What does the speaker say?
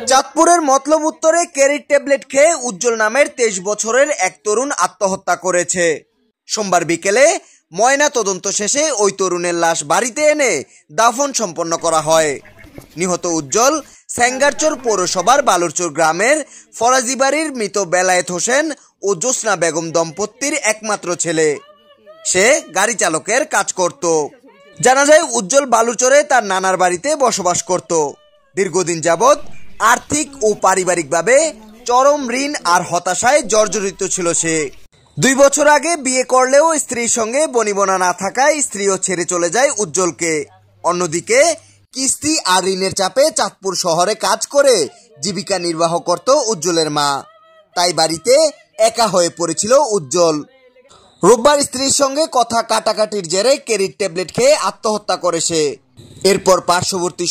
চাঁদপুরের মতলব উত্তরে ক্যারির ট্যাবলেট খেয়ে উজ্জ্বল নামের 23 বছরের এক তরুণ আত্মহত্যা করেছে। সোমবার বিকেলে ময়না তদন্ত শেষে ওই তরুণের লাশ বাড়িতে এনে দাফন সম্পন্ন করা হয়। নিহত উজ্জ্বল সেঙ্গারচর পৌরসভার বালুরচর গ্রামের ফরাজি বাড়ির মৃত বেলায়েত হোসেন ও জ্যোৎস্না বেগম দম্পতির একমাত্র ছেলে। সে গাড়ি চালকের কাজ করত। জানা যায় উজ্জ্বল বালুরচরে তার নানার বাড়িতে বসবাস করত। দীর্ঘদিন যাবৎ আর্থিক ও পারিবারিকভাবে চরম ঋণ আর হতাশায় জর্জরিত ছিল সে। 2 বছর আগে বিয়ে করলেও স্ত্রীর সঙ্গে বনিবনা না থাকায় স্ত্রীও ছেড়ে চলে যায় উজ্জ্বলকে। অন্যদিকে কিস্তি আর ঋণের চাপে চাঁদপুর শহরে কাজ করে জীবিকা নির্বাহ করত উজ্জ্বলের মা। তাই বাড়িতে একা হয়ে পড়েছিল উজ্জ্বল। রোববার স্ত্রীর সঙ্গে কথা কাটাকাটির জেরে ক্যারির ট্যাবলেট খেয়ে আত্মহত্যা করে সে। এরপর পার্শ্ববর্তী